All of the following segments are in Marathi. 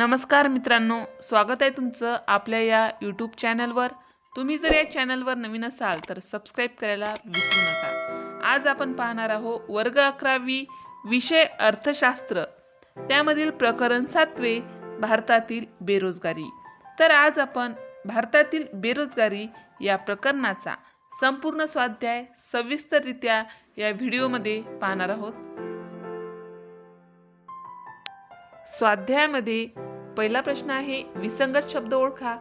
नमस्कार मित्रांनो, स्वागत आहे तुमचं आपल्या या यूट्यूब चॅनलवर। तुम्ही जर या चॅनलवर नवीन असाल तर सबस्क्राइब करायला विसरू नका। आज आपण पाहणार आहोत वर्ग 11वी विषय अर्थशास्त्र, त्यामधील प्रकरण 7वे भारतातील बेरोजगारी। तर आज आपण भारतातील बेरोजगारी या प्रकरणाचा संपूर्ण स्वाध्याय सविस्तररित्या या व्हिडिओमध्ये पाहणार आहोत। स्वाध्यायामध्ये पहिला प्रश्न आहे विसंगत शब्द ओळखा।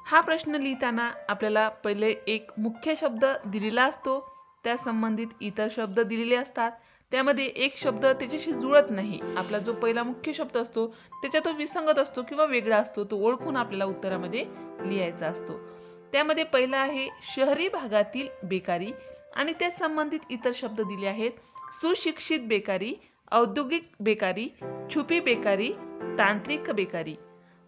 हा प्रश्न लिहिताना आपल्याला पहिले एक मुख्य शब्द दिलेला असतो, त्या संबंधित इतर शब्द दिलेले असतात। त्यामध्ये एक शब्द त्याच्याशी जुळत नाही, आपला जो पहिला मुख्य शब्द असतो त्याचा तो विसंगत असतो किंवा वेगळा असतो, तो ओळखून आपल्याला उत्तरामध्ये लिहायचा असतो। त्यामध्ये पहिला आहे शहरी भागातील बेकारी आणि त्या संबंधित इतर शब्द दिले आहेत। सुशिक्षित बेकारी, औद्योगिक बेकारी, छुपी बेकारी, तांत्रिक बेकारी।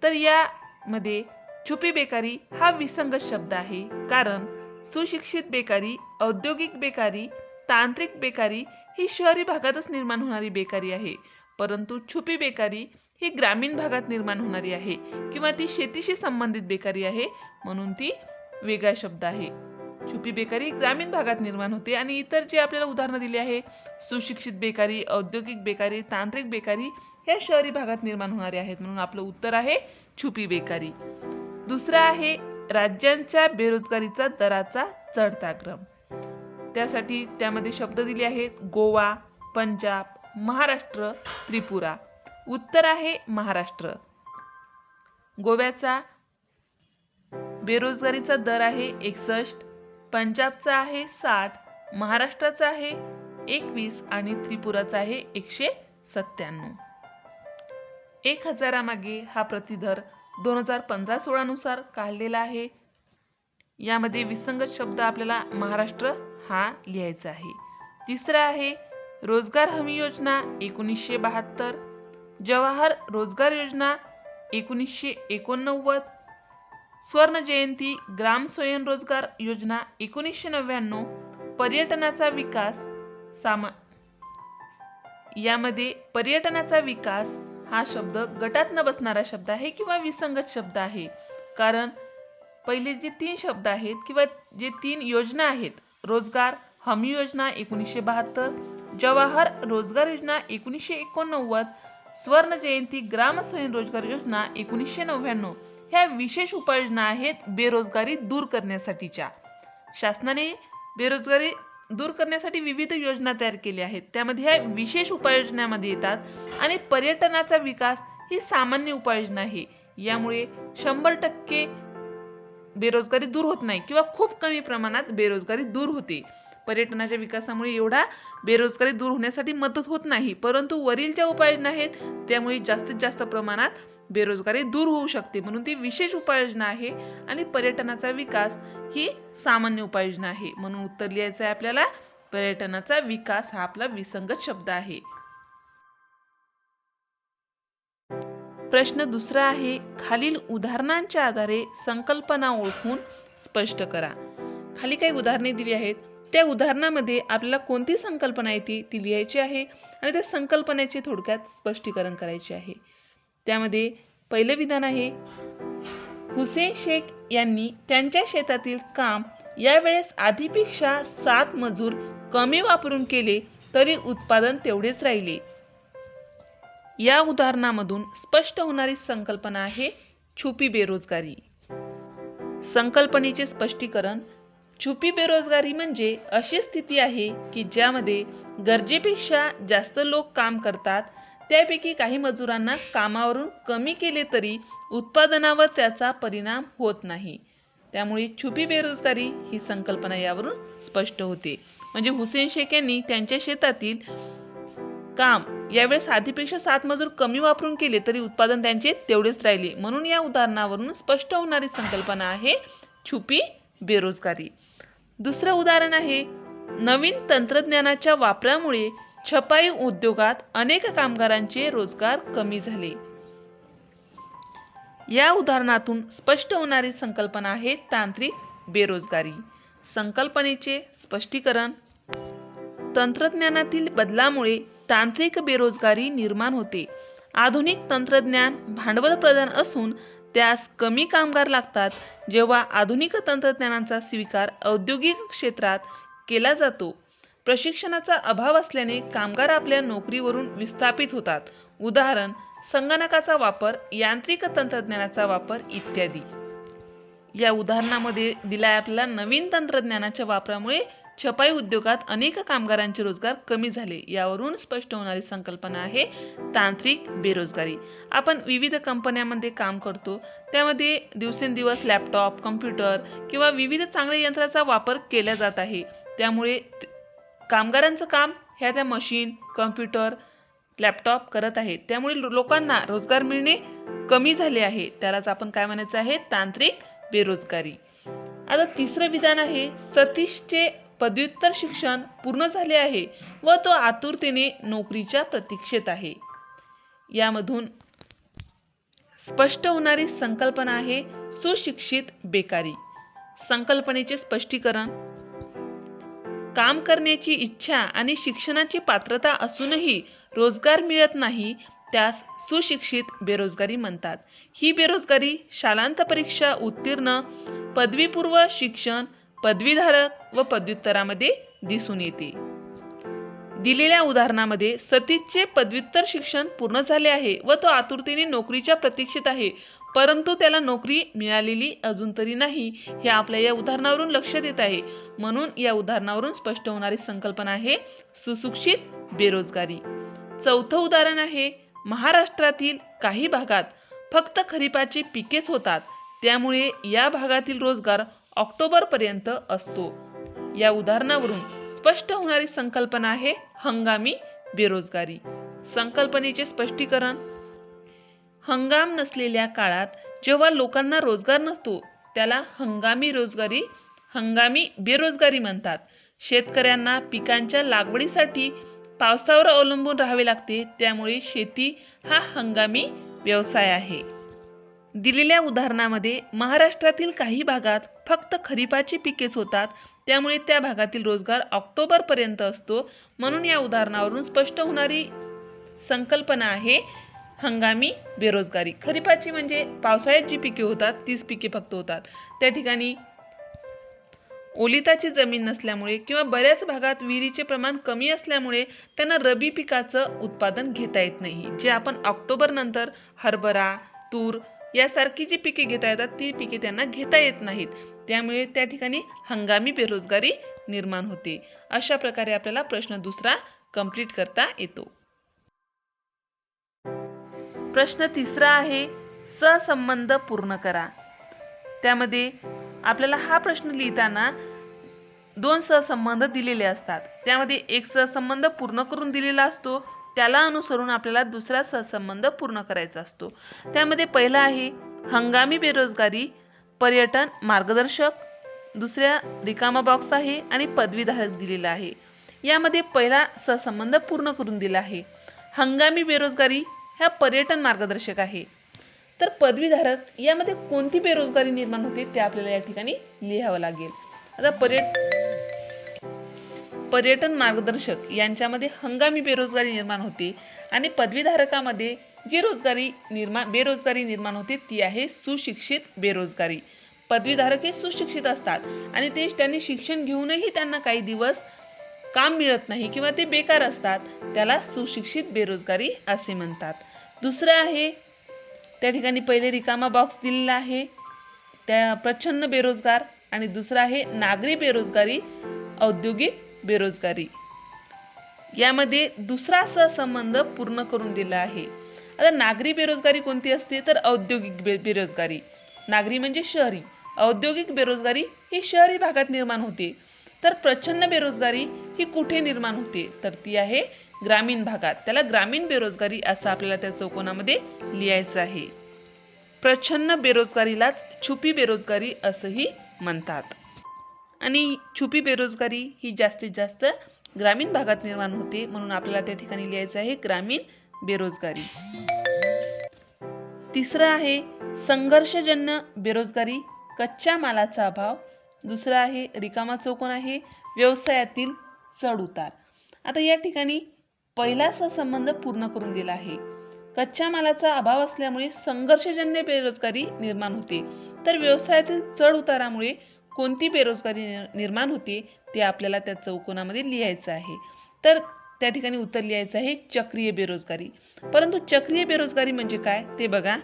तर यामध्ये छुपी बेकारी हा विसंगत शब्द आहे, कारण सुशिक्षित बेकारी, औद्योगिक बेकारी, तांत्रिक बेकारी ही शहरी भागातच निर्माण होणारी बेकारी आहे, परंतु छुपी बेकारी ही ग्रामीण भागात निर्माण होणारी आहे किंवा ती शेतीशी संबंधित बेकारी आहे, म्हणून ती वेगळा शब्द आहे। छुपी बेकारी ग्रामीण भागात निर्माण होते आणि इतर जे आपल्याला उदाहरण दिले आहे सुशिक्षित बेकारी, औद्योगिक बेकारी, तांत्रिक बेकारी हे शहरी भागात निर्माण होणारे आहेत, म्हणून आपलं उत्तर आहे छुपी बेकारी। दुसरा आहे राज्यांच्या बेरोजगारीचा दराचा चढता क्रम। त्यासाठी त्यामध्ये शब्द दिले आहेत गोवा, पंजाब, महाराष्ट्र, त्रिपुरा। उत्तर आहे महाराष्ट्र। गोव्याचा बेरोजगारीचा दर आहे 61, पंजाबचा आहे 60, महाराष्ट्राचा आहे 21 आणि त्रिपुराचा आहे 197। 1000 मागे हा प्रतिदर 2015-16 नुसार काढलेला आहे। यामध्ये विसंगत शब्द आपल्याला महाराष्ट्र हा लिहायचा आहे। तिसरा आहे रोजगार हमी योजना 1972, जवाहर रोजगार योजना 1989, स्वर्ण जयंती ग्राम स्वयंरोजगार योजना 1999, पर्यटनाचा विकास यामध्ये पर्यटनाचा विकास हा शब्द गटात न बसणारा शब्द आहे किंवा विसंगत शब्द आहे, कारण पहिले जे 3 शब्द आहेत किंवा जे 3 योजना आहेत, रोजगार हमी योजना 1972, जवाहर रोजगार योजना 1989, स्वर्ण जयंती ग्राम स्वयंरोजगार योजना 1999 ह्या विशेष उपाययोजना आहेत बेरोजगारी दूर करण्यासाठीच्या। शासनाने बेरोजगारी दूर करण्यासाठी विविध योजना तयार केल्या आहेत, त्यामध्ये ह्या विशेष उपाययोजनांमध्ये येतात। आणि पर्यटनाचा विकास ही सामान्य उपाययोजना आहे, यामुळे 100% बेरोजगारी दूर होत नाही किंवा खूप कमी प्रमाणात बेरोजगारी दूर होते। पर्यटनाच्या विकासामुळे एवढा बेरोजगारी दूर होण्यासाठी मदत होत नाही, परंतु वरील ज्या उपाययोजना आहेत त्यामुळे जास्तीत जास्त प्रमाणात बेरोजगारी दूर होऊ शकते, म्हणून ती विशेष उपाययोजना आहे। आणि पर्यटनाचा विकास ही सामान्य उपाययोजना आहे, म्हणून उत्तर लिहायचं आहे आपल्याला पर्यटनाचा विकास हा आपला विसंगत शब्द आहे। प्रश्न दुसरा आहे खालील उदाहरणांच्या आधारे संकल्पना ओळखून स्पष्ट करा। खाली काही उदाहरणे दिली आहेत, त्या उदाहरणामध्ये आपल्याला कोणती संकल्पना येते ती लिहायची आहे आणि त्या संकल्पनेचे थोडक्यात स्पष्टीकरण करायचे आहे। त्यामध्ये पहिले विधान आहे हुसेन शेख यांनी त्यांच्या शेतातील काम यावेळेस आधीपेक्षा 7 मजूर कमी वापरून केले तरी उत्पादन तेवढेच राहिले। या उदाहरणामधून स्पष्ट होणारी संकल्पना आहे छुपी बेरोजगारी। संकल्पनेचे स्पष्टीकरण छुपी बेरोजगारी म्हणजे अशी स्थिती आहे की ज्यामध्ये गरजेपेक्षा जास्त लोक काम करतात, त्यापैकी काही मजुरांना कामावरून कमी केले तरी उत्पादनावर त्याचा परिणाम होत नाही, त्यामुळे छुपी बेरोजगारी ही संकल्पना यावरून स्पष्ट होते। म्हणजे हुसेन शेख यांनी त्यांच्या शेतातील काम यावेळेस आधीपेक्षा 7 मजूर कमी वापरून केले तरी उत्पादन त्यांचे तेवढेच राहिले, म्हणून या उदाहरणावरून स्पष्ट होणारी संकल्पना आहे छुपी बेरोजगारी। दुसरं उदाहरण आहे नवीन तंत्रज्ञानाच्या वापरामुळे छपाई उद्योगात अनेक कामगारांचे रोजगार कमी झाले। या उदाहरणातून स्पष्ट होणारी संकल्पना आहे तांत्रिक बेरोजगारी। संकल्पनेचे स्पष्टीकरण तंत्रज्ञानातील बदलामुळे तांत्रिक बेरोजगारी निर्माण होते आधुनिक तंत्रज्ञान भांडवल प्रधान असून त्यास कमी कामगार लागतात. जेव्हा आधुनिक तंत्रज्ञानाचा स्वीकार औद्योगिक क्षेत्रात केला जातो, प्रशिक्षणाचा अभाव असल्याने कामगार आपल्या नोकरीवरून विस्थापित होतात. उदाहरण: संगणकाचा वापर, यांत्रिक तंत्रज्ञानाचा वापर इत्यादी. या उदाहरणामध्ये दिलाय आपल्याला नवीन तंत्रज्ञानाच्या वापरामुळे छपाई उद्योगात अनेक कामगारांचे रोजगार कमी झाले. यावरून स्पष्ट होणारी संकल्पना आहे तांत्रिक बेरोजगारी. आपण विविध कंपन्यांमध्ये काम करतो, त्यामध्ये दिवसेंदिवस लॅपटॉप, कम्प्युटर किंवा विविध चांगल्या यंत्राचा वापर केला जात आहे. त्यामुळे कामगारांचं काम ह्या त्या मशीन, कम्प्युटर, लॅपटॉप करत आहेत. त्यामुळे लोकांना रोजगार मिळणे कमी झाले आहे. त्यालाच आपण काय म्हणायचं आहे? तांत्रिक बेरोजगारी. आता तिसरं विधान आहे, सतीशचे पदव्युत्तर शिक्षण पूर्ण झाले आहे व तो आतुरतेने नोकरीच्या प्रतीक्षेत आहे. यामधून स्पष्ट होणारी संकल्पना आहे सुशिक्षित बेकारी. संकल्पनेचे स्पष्टीकरण: काम करण्याची इच्छा आणि शिक्षणाची पात्रता असूनही रोजगार मिळत नाही, त्यास सुशिक्षित बेरोजगारी म्हणतात. ही बेरोजगारी शालांत परीक्षा उत्तीर्ण, पदवीपूर्व शिक्षण, पदवीधारक व पदव्युत्तरामध्ये दिसून येते. दिलेल्या उदाहरणामध्ये सतीशचे पदव्युत्तर शिक्षण पूर्ण झाले आहे व तो आतुरतेने नोकरीच्या प्रतीक्षेत आहे, परंतु त्याला नोकरी मिळालेली अजून तरी नाही, हे आपल्या या उदाहरणावरून लक्षात येत आहे. म्हणून या उदाहरणावरून स्पष्ट होणारी संकल्पना आहे सुशिक्षित बेरोजगारी. चौथं उदाहरण आहे, महाराष्ट्रातील काही भागात फक्त खरीपाची पिकेच होतात, त्यामुळे या भागातील रोजगार ऑक्टोबरपर्यंत असतो. या उदाहरणावरून स्पष्ट होणारी संकल्पना आहे हंगामी बेरोजगारी. संकल्पनेचे स्पष्टीकरण: हंगाम नसलेल्या काळात जेव्हा लोकांना रोजगार नसतो, त्याला हंगामी बेरोजगारी म्हणतात. शेतकऱ्यांना पिकांच्या लागवडीसाठी पावसावर अवलंबून राहावे लागते, त्यामुळे शेती हा हंगामी व्यवसाय आहे. दिलेल्या उदाहरणामध्ये महाराष्ट्रातील काही भागात फक्त खरीपाची पिकेच होतात, त्यामुळे त्या भागातील रोजगार ऑक्टोबरपर्यंत असतो. म्हणून या उदाहरणावरून स्पष्ट होणारी संकल्पना आहे हंगामी बेरोजगारी. खरीपाची म्हणजे पावसाळ्यात जी पिके होतात तीच पिके फक्त होतात. त्या ठिकाणी ओलिताची जमीन नसल्यामुळे किंवा बऱ्याच भागात विहिरीचे प्रमाण कमी असल्यामुळे त्यांना रबी पिकाचं उत्पादन घेता येत नाही. जे आपण ऑक्टोबर नंतर हरभरा, तूर यासारखी जी पिके घेता येतात ती पिके त्यांना घेता येत नाहीत. त्यामुळे त्या ठिकाणी हंगामी बेरोजगारी निर्माण होते. अशा प्रकारे आपल्याला प्रश्न दुसरा कंप्लीट करता येतो. प्रश्न तिसरा आहे, सहसंबंध पूर्ण करा. त्यामध्ये आपल्याला हा प्रश्न लिहिताना दोन सहसंबंध दिलेले असतात. त्यामध्ये एक सहसंबंध पूर्ण करून दिलेला असतो, त्याला अनुसरून आपल्याला दुसरा सहसंबंध पूर्ण करायचा असतो. त्यामध्ये पहिला आहे हंगामी बेरोजगारी, पर्यटन मार्गदर्शक, दुसऱ्या रिकामा बॉक्स आहे आणि पदवीधारक दिलेला आहे. यामध्ये पहिला सहसंबंध पूर्ण करून दिला आहे. हंगामी बेरोजगारी ह्या पर्यटन मार्गदर्शक आहे. तर पदवीधारक यामध्ये कोणती बेरोजगारी निर्माण होते ते आपल्याला या ठिकाणी लिहावं लागेल. आता पर्यटन मार्गदर्शक यांच्यामध्ये हंगामी बेरोजगारी निर्माण होते आणि पदवीधारकामध्ये जी बेरोजगारी निर्माण होते ती आहे सुशिक्षित बेरोजगारी. पदवीधारक हे सुशिक्षित असतात आणि त्यांनी शिक्षण घेऊनही त्यांना काही दिवस काम मिळत नाही किंवा ते बेकार असतात, त्याला सुशिक्षित बेरोजगारी असे म्हणतात. दुसरं आहे, त्या ठिकाणी पहिले रिकामा बॉक्स दिलेला आहे त्या प्रच्छन्न बेरोजगार, आणि दुसरा आहे नागरी बेरोजगारी, औद्योगिक बेरोजगारी. यामध्ये दुसरा सहसंबंध पूर्ण करून दिला आहे. आता नागरी बेरोजगारी कोणती असते तर औद्योगिक बेरोजगारी. नागरी म्हणजे शहरी, औद्योगिक बेरोजगारी ही शहरी भागात निर्माण होते. तर प्रच्छन्न बेरोजगारी ही कुठे निर्माण होते तर ती आहे ग्रामीण भागात. त्याला ग्रामीण बेरोजगारी असं आपल्याला त्या चौकोनामध्ये लिहायचं आहे. प्रच्छन्न बेरोजगारीलाच छुपी बेरोजगारी असंही म्हणतात. आणि छुपी बेरोजगारी ही जास्तीत जास्त ग्रामीण भागात निर्माण होते, म्हणून आपल्याला त्या ठिकाणी लिहायचं आहे ग्रामीण बेरोजगारी. तिसरं आहे संघर्षजन्य बेरोजगारी, कच्च्या मालाचा अभाव. दुसरा आहे रिकामा चौकोन आहे व्यवसायातील चढ उतार. आता या ठिकाणी पहिला सहसंबंध पूर्ण करून दिला आहे. कच्च्या मालाचा अभाव असल्यामुळे संघर्षजन्य बेरोजगारी निर्माण होते. तर व्यवसायातील चढ उतारामुळे कोणती बेरोजगारी निर्माण होते ते आपल्याला त्या चौकोनामध्ये लिहायचं आहे. तर त्या ठिकाणी उत्तर लिहायचं आहे चक्रीय बेरोजगारी. परंतु चक्रीय बेरोजगारी म्हणजे काय ते बघा.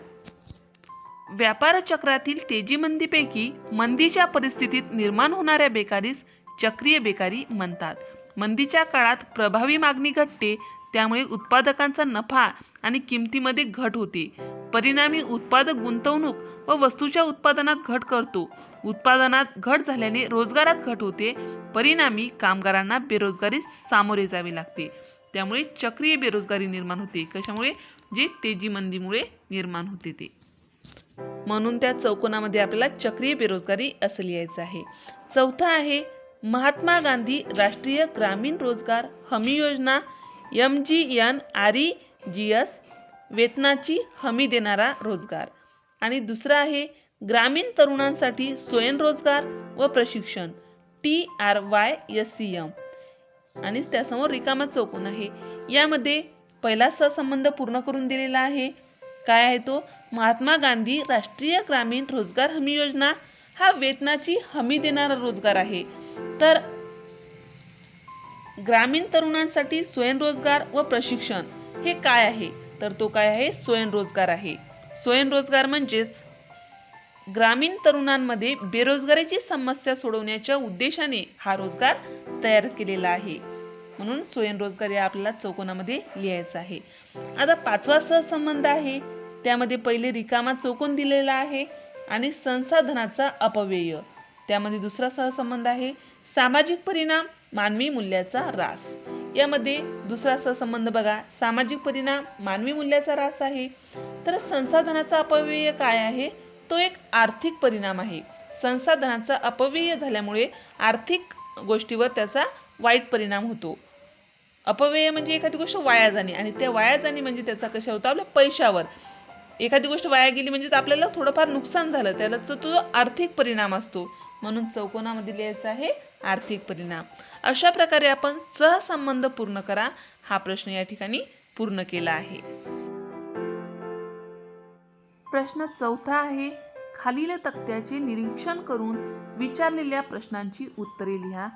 व्यापार चक्रातील तेजी मंदीपैकी मंदीच्या परिस्थितीत निर्माण होणाऱ्या बेकारीस चक्रीय बेकारी म्हणतात. मंदीच्या काळात प्रभावी मागणी घटते, त्यामुळे उत्पादकांचा नफा आणि किमतीमध्ये घट होते. परिणामी उत्पादक गुंतवणूक व वस्तूच्या उत्पादनात घट करतो. उत्पादनात घट झाल्याने रोजगारात घट होते. परिणामी कामगारांना बेरोजगारीस सामोरे जावे लागते. त्यामुळे चक्रीय बेरोजगारी निर्माण होते. कशामुळे? जे तेजी मंदीमुळे निर्माण होते ते. म्हणून त्या चौकोनामध्ये आपल्याला चक्रीय बेरोजगारी असं लिहायचं आहे. चौथा आहे महात्मा गांधी राष्ट्रीय ग्रामीण रोजगार हमी योजना MGNREGS, वेतनाची हमी देणारा रोजगार. आणि दुसरा आहे ग्रामीण तरुणांसाठी स्वयंरोजगार व प्रशिक्षण TRYSCM. आणि त्यासमोर रिकामा चौकोन आहे. यामध्ये पहिला सहसंबंध पूर्ण करून दिलेला आहे. काय आहे तो? महात्मा गांधी राष्ट्रीय ग्रामीण रोजगार हमी योजना हा वेतनाची हमी देणारा रोजगार आहे. तर ग्रामीण तरुणांसाठी स्वयंरोजगार व प्रशिक्षण हे काय आहे? तर तो काय आहे? स्वयंरोजगार आहे. स्वयंरोजगार म्हणजेच ग्रामीण तरुणांमध्ये बेरोजगारीची समस्या सोडवण्याच्या उद्देशाने हा रोजगार तयार केलेला आहे. म्हणून स्वयंरोजगार या आपल्याला चौकोनामध्ये लिहायचा आहे. आता पाचवा सहसंबंध आहे. त्यामध्ये पहिले रिकामा चौकोन दिलेला आहे आणि संसाधनाचा अपव्यय. त्यामध्ये दुसरा सहसंबंध आहे सामाजिक परिणाम मानवी मूल्याचा ऱ्हास. यामध्ये दुसरा सहसंबंध बघा, सामाजिक परिणाम मानवी मूल्याचा ऱ्हास आहे. तर संसाधनाचा अपव्यय काय आहे? तो एक आर्थिक परिणाम आहे. संसाधनाचा अपव्यय झाल्यामुळे आर्थिक गोष्टीवर त्याचा वाईट परिणाम होतो. अपव्यय म्हणजे एखादी गोष्ट वाया जाणे, आणि त्या वाया जाणे म्हणजे त्याचा कशा होतो? आपल्या पैशावर. एखादी गोष्ट वाया गेली म्हणजे आपल्याला थोडंफार नुकसान झालं, त्याला तो आर्थिक परिणाम असतो. म्हणून चौकोनामध्ये लिहायचा आहे आर्थिक परिणाम. अशा प्रकारे आपण सहसंबंध पूर्ण करा हा प्रश्न या ठिकाणी पूर्ण केला आहे. प्रश्न चौथा आहे खालील तक्त्याचे निरीक्षण करून विचारलेल्या प्रश्नांची उत्तरे लिहा.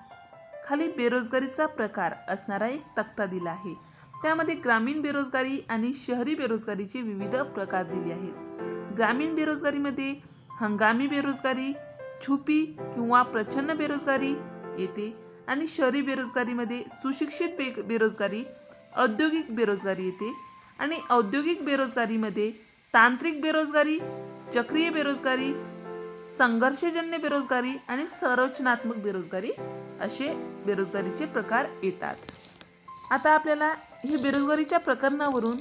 खाली बेरोजगारीचा प्रकार असणारा एक तक्ता दिला आहे. त्यामध्ये ग्रामीण बेरोजगारी आणि शहरी बेरोजगारीचे विविध प्रकार दिले आहेत. ग्रामीण बेरोजगारीमध्ये हंगामी बेरोजगारी, छुपी किंवा प्रच्छन्न बेरोजगारी येते. आणि शहरी बेरोजगारीमध्ये सुशिक्षित बेरोजगारी, औद्योगिक बेरोजगारी येते. आणि औद्योगिक बेरोजगारीमध्ये तांत्रिक बेरोजगारी, चक्रीय बेरोजगारी, संघर्षजन्य बेरोजगारी आणि संरचनात्मक बेरोजगारी असे बेरोजगारीचे प्रकार येतात. आता आपल्याला हे बेरोजगारीच्या प्रकरणावरून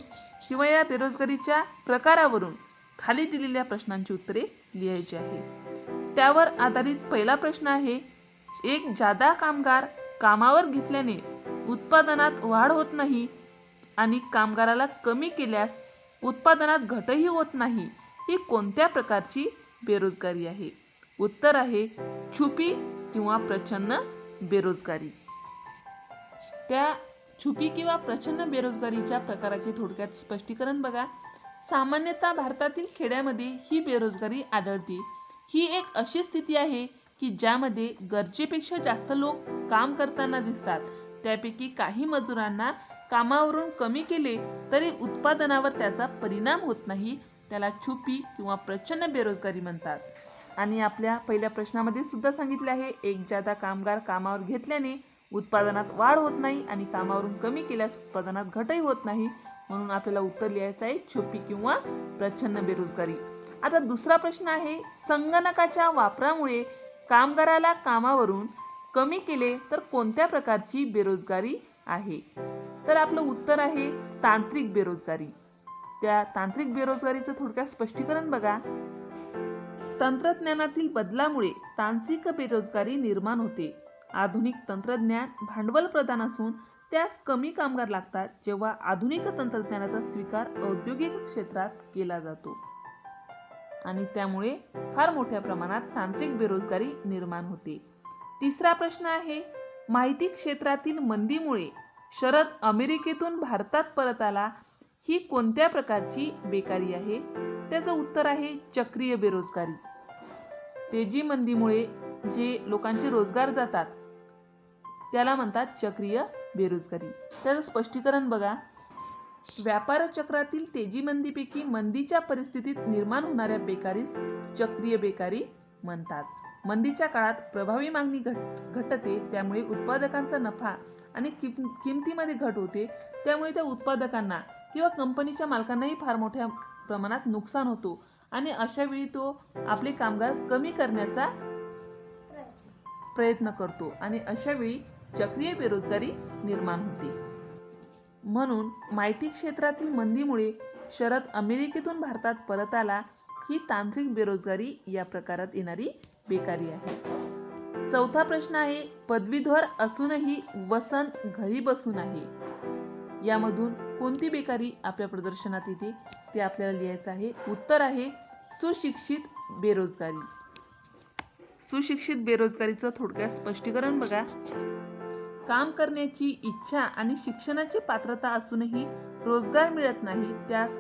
किंवा या बेरोजगारीच्या प्रकारावरून खाली दिलेल्या प्रश्नांची उत्तरे लिहायची आहे. त्यावर आधारित पहिला प्रश्न आहे एक जादा कामगार कामावर घेतल्याने उत्पादनात वाढ होत नाही आणि कामगाराला कमी केल्यास उत्पादनात घटही होत नाही, ही कोणत्या प्रकारची बेरोजगारी आहे? उत्तर आहे छुपी किंवा प्रच्छन्न बेरोजगारी. त्या छुपी किंवा प्रच्छन्न बेरोजगारीच्या प्रकाराचे थोडक्यात स्पष्टीकरण बघा. सामान्यतः भारतातील खेड्यामध्ये ही बेरोजगारी आढळते. ही एक अशी स्थिती आहे की ज्यामध्ये गरजेपेक्षा जास्त लोक काम करताना दिसतात. त्यापैकी काही मजुरांना कामावरून कमी केले तरी उत्पादनावर त्याचा परिणाम होत नाही. त्याला छुपी किंवा प्रच्छन्न बेरोजगारी म्हणतात. आणि आपल्या पहिल्या प्रश्नामध्ये सुद्धा सांगितले आहे एक जादा कामगार कामावर घेतल्याने उत्पादनात वाढ होत नाही आणि कामावरून कमी केल्यास उत्पादनात घटही होत नाही. म्हणून आपल्याला उत्तर लिहायचं आहे छुपी किंवा प्रच्छन्न बेरोजगारी. आता दुसरा प्रश्न आहे संगणकाच्या वापरामुळे कामगाराला कामावरून कमी केले तर कोणत्या प्रकारची बेरोजगारी आहे? तर आपलं उत्तर आहे तांत्रिक बेरोजगारी. त्या तांत्रिक बेरोजगारीचं थोडक्यात स्पष्टीकरण बघा. तंत्रज्ञानातील बदलामुळे तांत्रिक बेरोजगारी निर्माण होते. आधुनिक तंत्रज्ञान भांडवल प्रधान असून त्यास कमी कामगार लागतात जेव्हा आधुनिक तंत्रज्ञानाचा स्वीकार औद्योगिक क्षेत्रात केला जातो आणि त्यामुळे फार मोठ्या प्रमाणात तांत्रिक बेरोजगारी निर्माण होते. तिसरा प्रश्न आहे माहिती क्षेत्रातील मंदीमुळे शरद अमेरिकेतून भारतात परत आला. ही कोणत्या प्रकारची बेकारी आहे? त्याचं उत्तर आहे चक्रीय बेरोजगारी. तेजी मंदीमुळे जे लोकांचे रोजगार जातात त्याला म्हणतात चक्रीय बेरोजगारी. त्याचं स्पष्टीकरण बघा. व्यापार चक्रातील तेजी मंदीपैकी मंदीच्या परिस्थितीत निर्माण होणाऱ्या बेकारीस चक्रीय बेकारी म्हणतात. मंदीच्या काळात प्रभावी मागणी घटते, त्यामुळे उत्पादकांचा नफा आणि किमतीमध्ये घट होते. त्यामुळे त्या उत्पादकांना किंवा कंपनीच्या मालकांनाही फार मोठ्या प्रमाणात नुकसान होतो आणि अशा वेळी तो आपले कामगार कमी करण्याचा प्रयत्न करतो आणि अशा वेळी चक्रीय बेरोजगारी निर्माण होते. म्हणून माहिती क्षेत्रातील मंदीमुळे शरद अमेरिकेतून भारतात परत आला. ही तांत्रिक बेरोजगारी या प्रकारात येणारी बेकारी आहे. चौथा प्रश्न आहे, पदवीधर असूनही वसन घरी बसून आहे. यामधून कोणती बेकारी आपल्या प्रदर्शनात येते ते आपल्याला लिहायचं आहे. उत्तर आहे सुशिक्षित बेरोजगारी. सुशिक्षित बेरोजगारीचं थोडक्यात स्पष्टीकरण बघा. काम करण्याची इच्छा आणि शिक्षणाची पात्रता असूनही रोजगार मिळत नाही, त्यास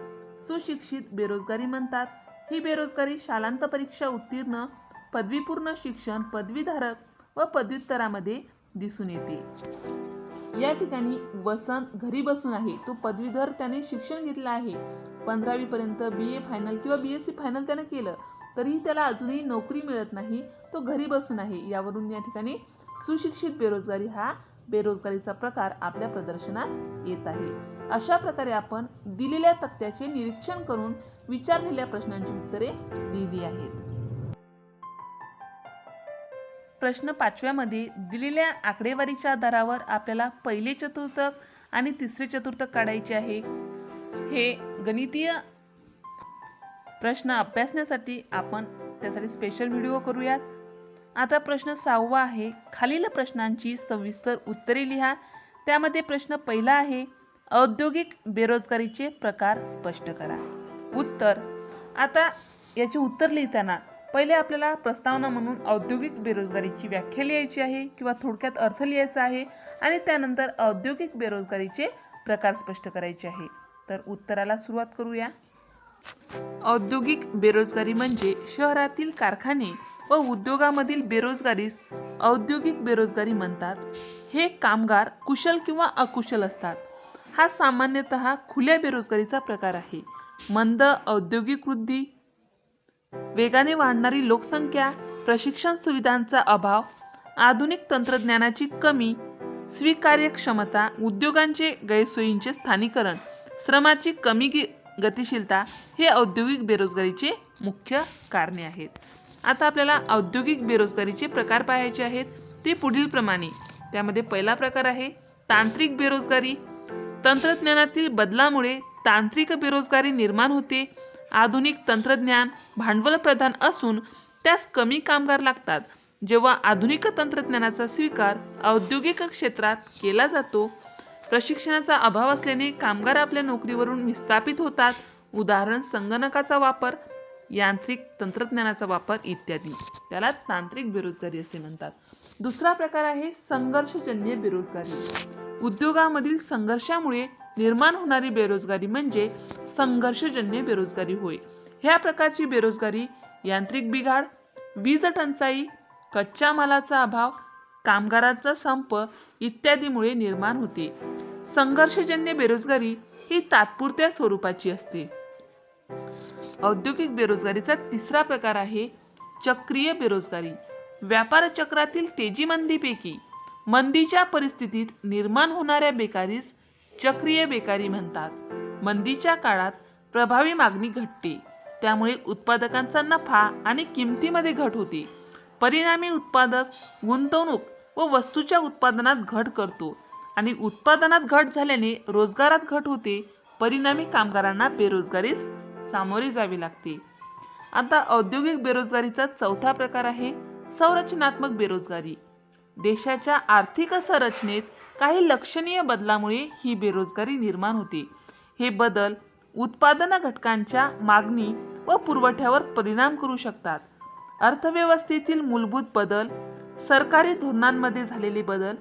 सुशिक्षित बेरोजगारी म्हणतात. ही बेरोजगारी शालांत परीक्षा उत्तीर्ण, पदवीपूर्ण शिक्षण, पदवीधारक व पदव्युत्तरामध्ये दिसून येते. या ठिकाणी वसन घरी बसून आहे. तो पदवीधर, त्याने शिक्षण घेतलं आहे, 15वी पर्यंत BA फायनल किंवा BSc फायनल त्याने केलं, तरीही त्याला अजूनही नोकरी मिळत नाही, तो घरी बसून आहे. यावरून या ठिकाणी सुशिक्षित बेरोजगारी हा बेरोजगारीचा प्रकार आपल्या प्रदर्शनात येत आहे. अशा प्रकारे आपण दिलेल्या तक्त्याचे निरीक्षण करून विचारलेल्या प्रश्नांची उत्तरे लिहिली आहेत. प्रश्न 5व्यामध्ये दिलेल्या आकडेवारीच्या आधारावर आपल्याला पहिले चतुर्थक आणि तिसरे चतुर्थक काढायचे आहे. हे गणितीय प्रश्न अभ्यासण्यासाठी आपण त्यासाठी स्पेशल व्हिडिओ करूयात. आता प्रश्न 6वा आहे. खालील प्रश्नांची सविस्तर उत्तरे लिहा. त्यामध्ये प्रश्न पहिला आहे, औद्योगिक बेरोजगारीचे प्रकार स्पष्ट करा. उत्तर. आता याचे उत्तर लिहिताना पहिले आपल्याला प्रस्तावना म्हणून औद्योगिक बेरोजगारीची व्याख्या लिहायची आहे किंवा थोडक्यात अर्थ लिहायचा आहे आणि त्यानंतर औद्योगिक बेरोजगारीचे प्रकार स्पष्ट करायचे आहे. तर उत्तराला सुरुवात करूया. औद्योगिक बेरोजगारी म्हणजे शहरातील कारखाने व उद्योगामधील बेरोजगारीस औद्योगिक बेरोजगारी म्हणतात. हे कामगार कुशल किंवा अकुशल असतात. हा सामान्यतः खुल्या बेरोजगारीचा प्रकार आहे. मंद औद्योगिक वृद्धी, वेगाने वाढणारी लोकसंख्या, प्रशिक्षण सुविधांचा अभाव, आधुनिक तंत्रज्ञानाची कमी, स्वीकार्य क्षमता, उद्योगांचे गैरसोयींचे स्थानिकरण, श्रमाची कमी गतिशीलता हे औद्योगिक बेरोजगारीचे मुख्य कारणे आहेत. आता आपल्याला औद्योगिक बेरोजगारीचे प्रकार पाहायचे आहेत. ते पुढील प्रमाणे. त्यामध्ये पहिला प्रकार आहे तांत्रिक बेरोजगारी. तंत्रज्ञानातील बदलामुळे तांत्रिक बेरोजगारी निर्माण होते. आधुनिक तंत्रज्ञान भांडवल प्रधान असून त्यास कमी कामगार लागतात. जेव्हा आधुनिक तंत्रज्ञानाचा स्वीकार औद्योगिक क्षेत्रात केला जातो, प्रशिक्षणाचा अभाव असल्याने कामगार आपल्या नोकरीवरून विस्थापित होतात. उदाहरण संगणकाचा वापर, यांत्रिक तंत्रज्ञानाचा वापर इत्यादी. त्याला तांत्रिक बेरोजगारी असे म्हणतात. दुसरा प्रकार आहे संघर्षजन्य बेरोजगारी. उद्योगामधील संघर्षामुळे निर्माण होणारी बेरोजगारी म्हणजे संघर्षजन्य बेरोजगारी होय. ह्या प्रकारची बेरोजगारी यांत्रिक बिघाड, वीज टंचाई, कच्च्या मालाचा अभाव, कामगारांचा संप इत्यादीमुळे निर्माण होते. संघर्षजन्य बेरोजगारी ही तात्पुरत्या स्वरूपाची असते. औद्योगिक बेरोजगारीचा तिसरा प्रकार आहे चक्रीय बेरोजगारी. व्यापार चक्रातील तेजी मंदीपैकी मंदीच्या परिस्थितीत निर्माण होणाऱ्या बेकारीस चक्रीय बेकारी म्हणतात. मंदीच्या काळात प्रभावी मागणी घटते, त्यामुळे उत्पादकांचा नफा आणि किमतीमध्ये घट होते. परिणामी उत्पादक गुंतवणूक व वस्तूच्या उत्पादनात घट करतो आणि उत्पादनात घट झाल्याने रोजगारात घट होते. परिणामी कामगारांना बेरोजगारीस सामोरे जावे लागते. आता औद्योगिक बेरोजगारीचा चौथा प्रकार आहे संरचनात्मक बेरोजगारी. देशाच्या आर्थिक संरचनेत काही लक्षणीय बदलामुळे ही बेरोजगारी निर्माण होते. हे बदल उत्पादन घटकांच्या मागणी व पुरवठ्यावर परिणाम करू शकतात. अर्थव्यवस्थेतील मूलभूत बदल, सरकारी धोरणांमध्ये झालेले बदल,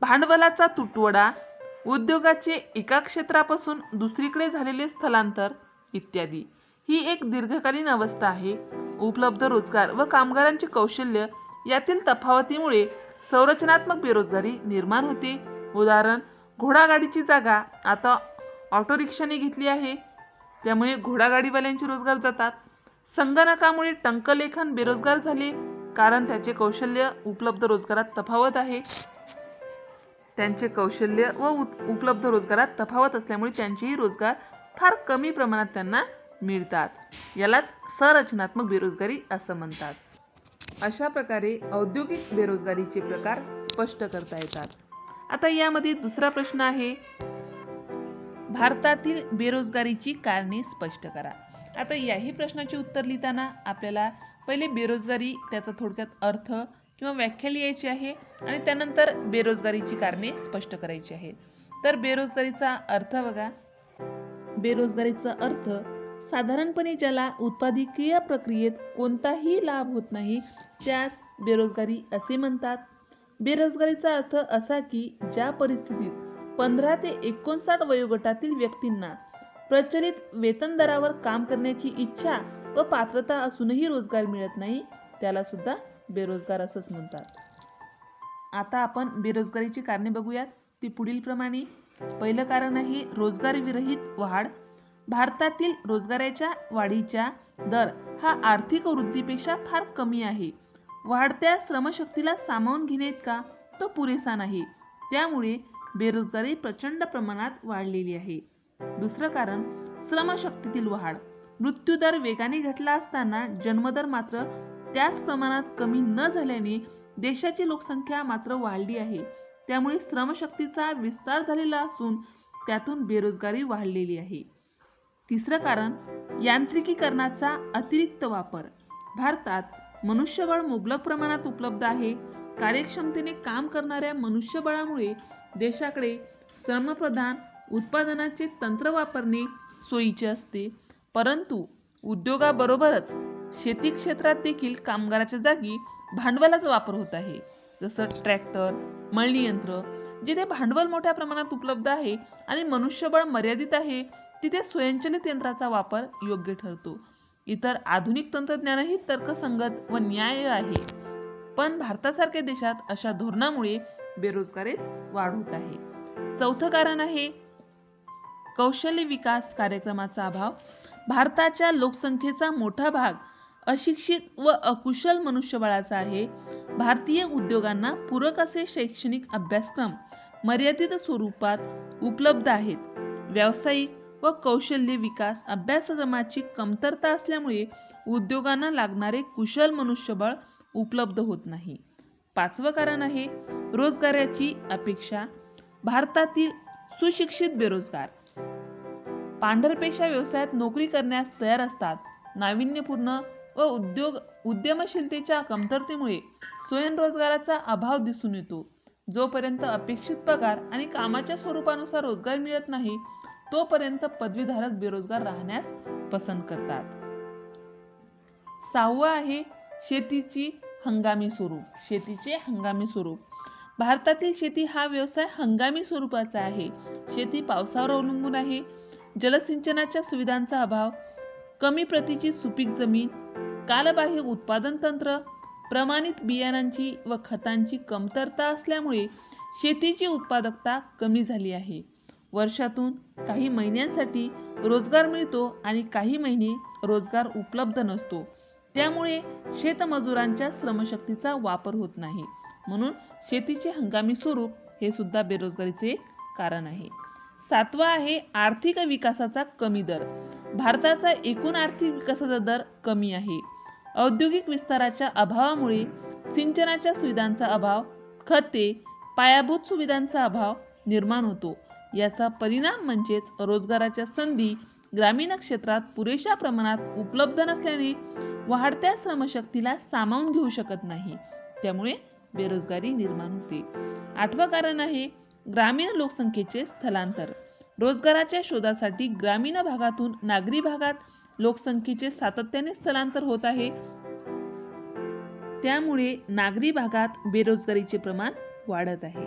भांडवलाचा तुटवडा, उद्योगाचे एका क्षेत्रापासून दुसरीकडे झालेले स्थलांतर इत्यादी ही एक दीर्घकालीन अवस्था आहे. उपलब्ध रोजगार व कामगारांचे कौशल्य यातील तफावतीमुळे संरचनात्मक बेरोजगारी निर्माण होते. उदाहरण, घोडागाडीची जागा आता ऑटो रिक्षाने घेतली आहे, त्यामुळे घोडागाडीवाल्यांचे रोजगार जातात. संगणकामुळे टंकलेखन बेरोजगार झाले, कारण त्याचे कौशल्य उपलब्ध रोजगारात तफावत आहे. त्यांचे कौशल्य व उपलब्ध रोजगारात तफावत असल्यामुळे त्यांचेही रोजगार फार कमी प्रमाणात त्यांना मिळतात. यालाच संरचनात्मक बेरोजगारी असं म्हणतात. अशा प्रकारे औद्योगिक बेरोजगारीचे प्रकार स्पष्ट करता येतात. आता यामध्ये दुसरा प्रश्न आहे, भारतातील बेरोजगारीची कारणे स्पष्ट करा. आता याही प्रश्नाचे उत्तर लिहिताना आपल्याला पहिले बेरोजगारी त्याचा थोडक्यात अर्थ किंवा व्याख्या लिहायची आहे आणि त्यानंतर बेरोजगारीची कारणे स्पष्ट करायची आहेत. तर बेरोजगारीचा अर्थ बघा. बेरोजगारीचा अर्थ साधारणपणे ज्याला उत्पादकीय प्रक्रियेत कोणताही लाभ होत नाही त्यास बेरोजगारी असे म्हणतात. बेरोजगारीचा अर्थ असा की ज्या परिस्थितीत 15 ते 59 वयोगटातील व्यक्तींना प्रचलित वेतन दरावर काम करण्याची इच्छा व पात्रता असूनही रोजगार मिळत नाही त्याला सुद्धा बेरोजगार असंच म्हणतात. आता आपण बेरोजगारीची कारणे बघूयात. ती पुढील प्रमाणे. पहिलं कारण आहे रोजगार विरहित वाढ. भारतातील रोजगाराच्या वाढीचा दर हा आर्थिक वृद्धीपेक्षा फार कमी आहे. वाढत्या श्रमशक्तीला सामावून घेण्याइतका तो पुरेसा नाही, त्यामुळे बेरोजगारी प्रचंड प्रमाणात वाढलेली आहे. दुसरं कारण श्रमशक्तीतील वाढ. मृत्यूदर वेगाने घटला असताना जन्मदर मात्र त्याच प्रमाणात कमी न झाल्याने देशाची लोकसंख्या मात्र वाढली आहे, त्यामुळे श्रमशक्तीचा विस्तार झालेला असून त्यातून बेरोजगारी वाढलेली आहे. तिसरं कारण यांत्रिकीकरणाचा अतिरिक्त वापर. भारतात मनुष्यबळ मुबलक प्रमाणात उपलब्ध आहे. कार्यक्षमतेने काम करणाऱ्या मनुष्यबळामुळे देशाकडे श्रमप्रधान उत्पादनाचे तंत्र वापरणे सोयीचे असते. परंतु उद्योगाबरोबरच शेती क्षेत्रात देखील कामगाराच्या जागी भांडवलाचा वापर होत आहे. जसं ट्रॅक्टर, मळणी यंत्र. जिथे भांडवल मोठ्या प्रमाणात उपलब्ध आहे आणि मनुष्यबळ मर्यादित आहे तिथे स्वयंचलित यंत्राचा वापर योग्य ठरतो. इतर आधुनिक तंत्रज्ञानही तर्कसंगत व न्याय्य आहे. पण भारतासारख्या देशात अशा धोरणामुळे बेरोजगारीत वाढ होत आहे. चौथं कारण आहे कौशल्य विकास कार्यक्रमाचा अभाव. भारताच्या लोकसंख्येचा मोठा भाग अशिक्षित व अकुशल मनुष्यबळाचा आहे. भारतीय उद्योगांना पूरक असे शैक्षणिक अभ्यासक्रम मर्यादित स्वरूपात उपलब्ध आहेत. व्यावसायिक व कौशल्य विकास अभ्यासक्रमाची कमतरता असल्यामुळे उद्योगांना लागणारे कुशल मनुष्यबळ उपलब्ध होत नाही. पाचवं कारण आहे रोजगाराची अपेक्षा. भारतातील सुशिक्षित बेरोजगार पांढरपेशा व्यवसायात नोकरी करण्यास तयार असतात. नाविन्यपूर्ण व उद्यमशीलतेच्या कमतरतेमुळे स्वयंरोजगाराचा अभाव दिसून येतो. जोपर्यंत अपेक्षित पगार आणि कामाच्या स्वरूपानुसार रोजगार मिळत नाही तोपर्यंत पदवीधारक बेरोजगार राहण्यास पसंत करतात. सहावं आहे शेतीची हंगामी स्वरूप. शेतीचे हंगामी स्वरूप. भारतातील शेती हा व्यवसाय हंगामी स्वरूपाचा आहे. शेती पावसावर अवलंबून आहे. जलसिंचनाच्या सुविधांचा अभाव, कमी प्रतीची सुपीक जमीन, कालबाह्य उत्पादन तंत्र, प्रमाणित बियाणांची व खतांची कमतरता असल्यामुळे शेतीची उत्पादकता कमी झाली आहे. वर्षातून काही महिन्यांसाठी रोजगार मिळतो आणि काही महिने रोजगार उपलब्ध नसतो. त्यामुळे शेतमजुरांच्या श्रमशक्तीचा वापर होत नाही. म्हणून शेतीचे हंगामी स्वरूप हे सुद्धा बेरोजगारीचे एक कारण आहे. सातवा आहे आर्थिक विकासाचा कमी दर. भारताचा एकूण आर्थिक विकासाचा दर कमी आहे. औद्योगिक विस्ताराच्या अभावामुळे सिंचनाच्या सुविधांचा अभाव, खते, पायाभूत सुविधांचा अभाव निर्माण होतो. याचा परिणाम म्हणजेच रोजगाराच्या संधी ग्रामीण क्षेत्रात पुरेशा प्रमाणात उपलब्ध नसल्याने वाढत्या श्रमशक्तीला सामावून घेऊ शकत नाही. त्यामुळे बेरोजगारी निर्माण होते. आठवं कारण आहे ग्रामीण लोकसंख्येचे स्थलांतर. रोजगाराच्या शोधासाठी ग्रामीण भागातून नागरी भागात लोकसंख्येचे सातत्याने स्थलांतर होत आहे. त्यामुळे नागरी भागात बेरोजगारीचे प्रमाण वाढत आहे.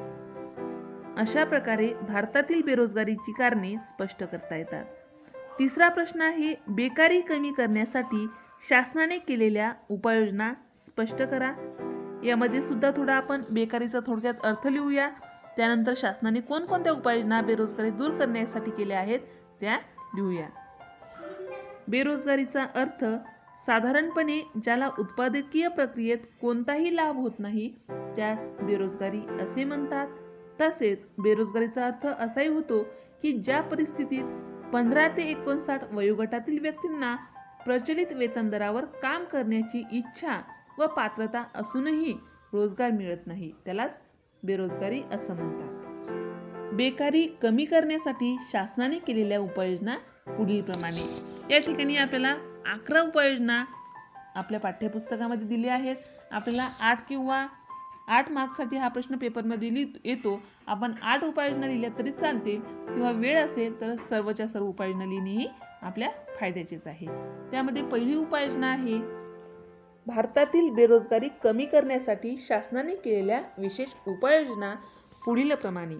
अशा प्रकारे भारतातील बेरोजगारीची कारणे स्पष्ट करता येतात. तिसरा प्रश्न आहे, बेकारी कमी करण्यासाठी शासनाने केलेल्या उपाययोजना स्पष्ट करा. यामध्ये सुद्धा थोडा आपण बेकारीचा थोडक्यात अर्थ लिहूया. त्यानंतर शासनाने कोणकोणत्या उपाययोजना बेरोजगारी दूर करण्यासाठी केल्या आहेत त्या लिहूया. बेरोजगारीचा अर्थ साधारणपणे ज्याला उत्पादकीय प्रक्रियेत कोणताही लाभ होत नाही त्यास बेरोजगारी असे म्हणतात. तसेच बेरोजगारीचा अर्थ असाही होतो की ज्या परिस्थितीत 15 ते 59 वयोगटातील व्यक्तींना प्रचलित वेतन दरावर काम करण्याची इच्छा व पात्रता असूनही रोजगार मिळत नाही त्यालाच बेरोजगारी असं म्हणतात. बेकारी कमी करण्यासाठी शासनाने केलेल्या उपाययोजना पुढील प्रमाणे. या ठिकाणी आपल्याला 11 उपाययोजना आपल्या पाठ्यपुस्तकामध्ये दिल्या आहेत. आपल्याला 8 मार्क्ससाठी हा प्रश्न पेपरमध्ये येतो. आपण 8 उपाययोजना लिहिल्या तरी चालतील किंवा वेळ असेल तर सर्वच्या सर्व उपाययोजना लिहिणेही आपल्या फायद्याचेच आहे. त्यामध्ये पहिली उपाययोजना आहे, भारतातील बेरोजगारी कमी करण्यासाठी शासनाने केलेल्या विशेष उपाययोजना पुढील प्रमाणे.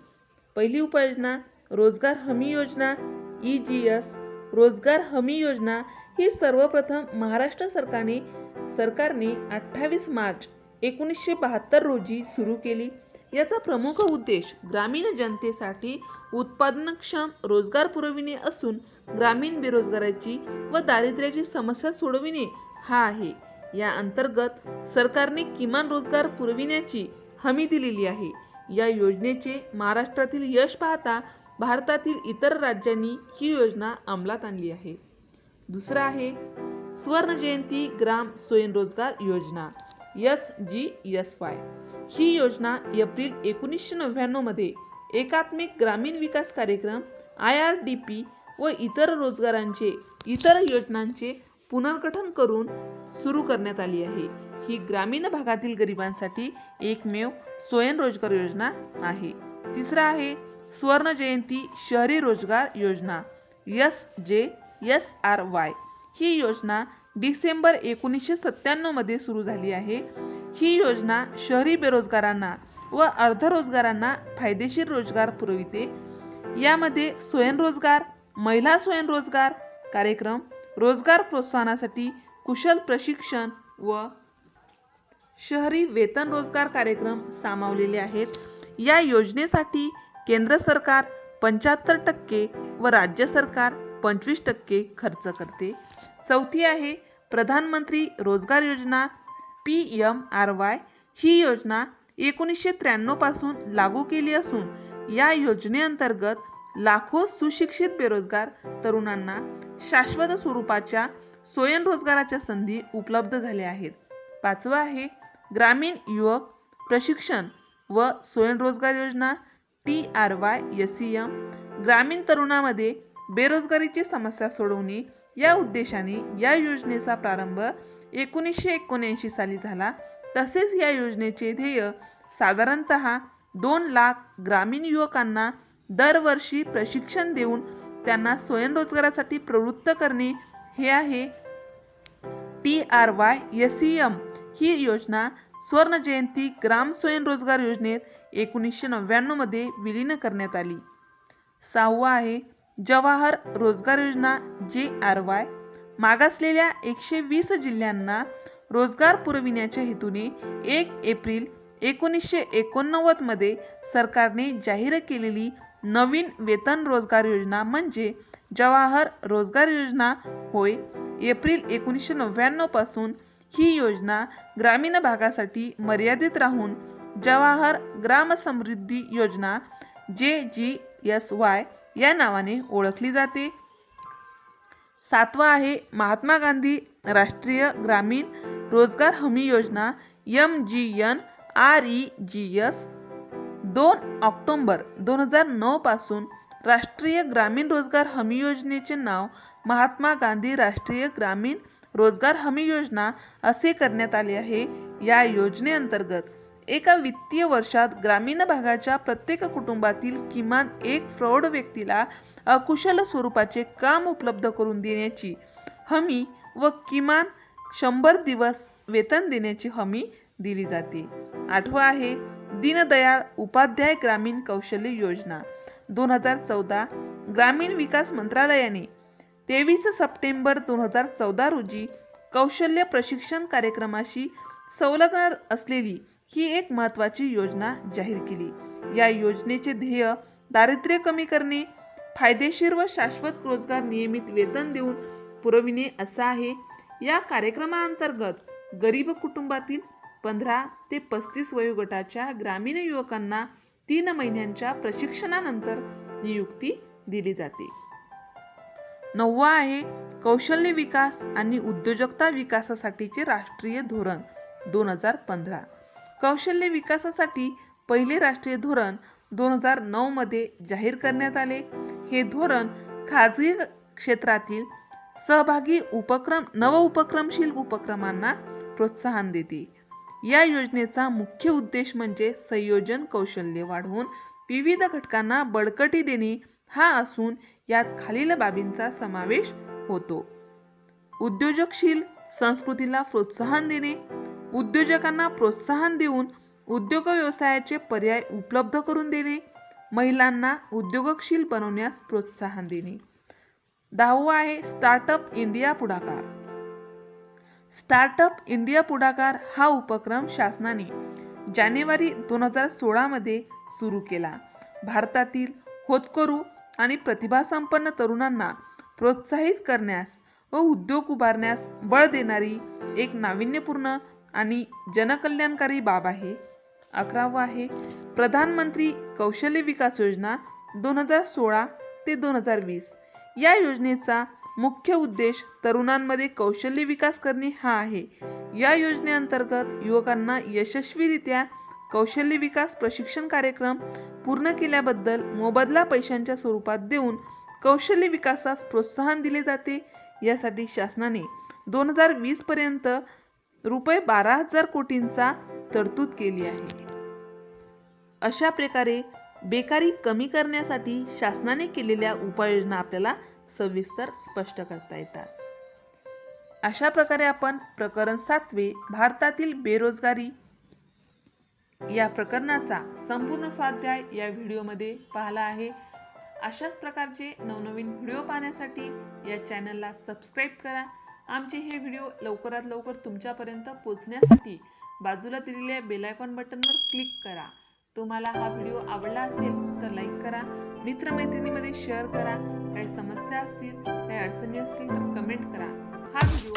पहिली उपाययोजना रोजगार हमी योजना EGS. रोजगार हमी योजना ही सर्वप्रथम महाराष्ट्र सरकारने 28 मार्च 1972 रोजी सुरू केली. याचा प्रमुख उद्देश ग्रामीण जनतेसाठी उत्पादनक्षम रोजगार पुरविणे असून ग्रामीण बेरोजगाराची व दारिद्र्याची समस्या सोडविणे हा आहे. या अंतर्गत सरकारने किमान रोजगार पुरविण्याची हमी दिलेली आहे. या योजनेचे महाराष्ट्रातील यश पाहता भारतातील इतर राज्यांनी ही योजना अंमलात आणली आहे. दुसरा आहे स्वर्ण जयंती ग्राम स्वयंरोजगार योजना SGSY. ही योजना एप्रिल 1999 मध्ये एकात्मिक ग्रामीण विकास कार्यक्रम IRDP व इतर योजनांचे पुनर्गठन करून सुरू करण्यात आली आहे. ही ग्रामीण भागातील गरिबांसाठी एकमेव स्वयंरोजगार योजना आहे. तिसरा आहे स्वर्ण जयंती शहरी रोजगार योजना SJSRY. ही योजना डिसेंबर 1997 मध्ये सुरू झाली आहे. ही योजना शहरी बेरोजगारांना व अर्धरोजगारांना फायदेशीर रोजगार पुरविते. यामध्ये स्वयंरोजगार, महिला स्वयंरोजगार कार्यक्रम, रोजगार प्रोत्साहनासाठी कुशल प्रशिक्षण व शहरी वेतन रोजगार कार्यक्रम सामावलेले आहेत. या योजनेसाठी केंद्र सरकार 75% व राज्य सरकार 25% खर्च करते. चौथी आहे प्रधानमंत्री रोजगार योजना PMRY. ही योजना 1993 पासून लागू केली असून या योजनेअंतर्गत लाखो सुशिक्षित बेरोजगार तरुणांना शाश्वत स्वरूपाच्या स्वयंरोजगाराच्या संधी उपलब्ध झाल्या आहेत. पाचवा आहे ग्रामीण युवक प्रशिक्षण व स्वयंरोजगार योजना TRY-SEM. ग्रामीण तरुणांमध्ये बेरोजगारीची समस्या सोडवणे या उद्देशाने या योजनेचा प्रारंभ 1979 साली झाला. तसेच या योजनेचे ध्येय साधारणतः 2 लाख ग्रामीण युवकांना दरवर्षी प्रशिक्षण देऊन त्यांना स्वयंरोजगारासाठी प्रवृत्त करणे हे आहे. TRY-SEM ही योजना स्वर्ण जयंती ग्राम स्वयंरोजगार योजनेत 1999 मध्ये विलीन करण्यात आली. सहावा आहे जवाहर रोजगार योजना JRY. मागासलेल्या 120 जिल्ह्यांना रोजगार पुरविण्याच्या हेतूने 1 एप्रिल 1989 मध्ये सरकारने जाहीर केलेली नवीन वेतन रोजगार योजना म्हणजे जवाहर रोजगार योजना होय. एप्रिल 1999 पासून ही योजना ग्रामीण भागासाठी मर्यादित राहून जवाहर ग्राम समृद्धी योजना JGSY या नावाने ओळखली जाते. सातवा आहे महात्मा गांधी राष्ट्रीय ग्रामीण रोजगार हमी योजना MGNREGS. 2 ऑक्टोबर 2009 पासून राष्ट्रीय ग्रामीण रोजगार हमी योजनेचे नाव महात्मा गांधी राष्ट्रीय ग्रामीण रोजगार हमी योजना असे करण्यात आले आहे. या योजनेअंतर्गत एका वित्तीय वर्षात ग्रामीण भागाच्या प्रत्येक कुटुंबातील किमान एक प्रौढ व्यक्तीला अकुशल स्वरूपाचे काम उपलब्ध करून देण्याची हमी व किमान 100 दिवस वेतन देण्याची हमी दिली जाते. आठवा आहे दीनदयाळ उपाध्याय ग्रामीण कौशल्य योजना 2014 ग्रामीण विकास मंत्रालयाने 23 सप्टेंबर 2014 रोजी कौशल्य प्रशिक्षण कार्यक्रमाशी संलग्न असलेली ही एक महत्त्वाची योजना जाहीर केली. या योजनेचे ध्येय दारिद्र्य कमी करणे, फायदेशीर व शाश्वत रोजगार नियमित वेतन देऊन पुरविणे असा आहे. या कार्यक्रमाअंतर्गत गरीब कुटुंबातील 15 ते 35 वयोगटाच्या ग्रामीण युवकांना 3 महिन्यांच्या प्रशिक्षणानंतर नियुक्ती दिली जाते. 9वा आहे कौशल्य विकास आणि उद्योजकता विकासासाठीचे राष्ट्रीय धोरण 2015. कौशल्य विकासासाठी पहिले राष्ट्रीय धोरण 2009 मध्ये जाहीर करण्यात आले. हे धोरण खाजगी क्षेत्रातील सहभागी उपक्रमशील उपक्रमांना प्रोत्साहन देते. या योजनेचा मुख्य उद्देश म्हणजे संयोजन कौशल्य वाढवून विविध घटकांना बळकटी देणे हा असून यात खालील बाबींचा समावेश होतो. उद्योजकशील संस्कृतीला प्रोत्साहन देणे, उद्योजकांना प्रोत्साहन देऊन उद्योग व्यवसायाचे पर्याय उपलब्ध करून देणे, महिलांना उद्योगशील बनवण्यास प्रोत्साहन देणे. 10वा आहे स्टार्टअप इंडिया पुढाकार. स्टार्टअप इंडिया पुढाकार हा उपक्रम शासनाने जानेवारी 2016 मध्ये सुरू केला. भारतातील होतकरू आणि प्रतिभासंपन्न तरुणांना प्रोत्साहित करण्यास व उद्योग उभारण्यास बळ देणारी एक नाविन्यपूर्ण आणि जनकल्याणकारी बाब आहे. 11वा आहे प्रधानमंत्री कौशल्य विकास योजना 2016 ते 2020. या योजनेचा मुख्य उद्देश तरुणांमध्ये कौशल्य विकास करणे हा आहे. या योजनेअंतर्गत युवकांना यशस्वीरित्या कौशल्य विकास प्रशिक्षण कार्यक्रम पूर्ण केल्याबद्दल मोबदला पैशांच्या स्वरूपात देऊन कौशल्य विकासास प्रोत्साहन दिले जाते. यासाठी शासनाने 2020 पर्यंत रुपये 12,000 कोटींचा तरतूद केली आहे. अशा प्रकारे बेकारी कमी करण्यासाठी शासनाने केलेल्या उपाययोजना आपल्याला सविस्तर स्पष्ट करता येतात. अशा प्रकारे आपण प्रकरण 7 भारतातील बेरोजगारी या प्रकरणाचा संपूर्ण स्वाध्याय या व्हिडिओमध्ये पाहिला आहे. अशाच प्रकारचे नवनवीन व्हिडिओ पाहण्यासाठी या चॅनलला सबस्क्राईब करा. आमचे हे व्हिडिओ लवकरात लवकर तुमच्यापर्यंत पोहोचण्यासाठी बाजूला दिलेल्या बेल आयकॉन बटनवर क्लिक करा. तुम्हाला हा व्हिडिओ आवडला असेल तर लाईक करा, मित्रमैत्रिणींमध्ये शेअर करा. काही समस्या असतील, काही अडचणी असतील तर कमेंट करा. हा व्हिडिओ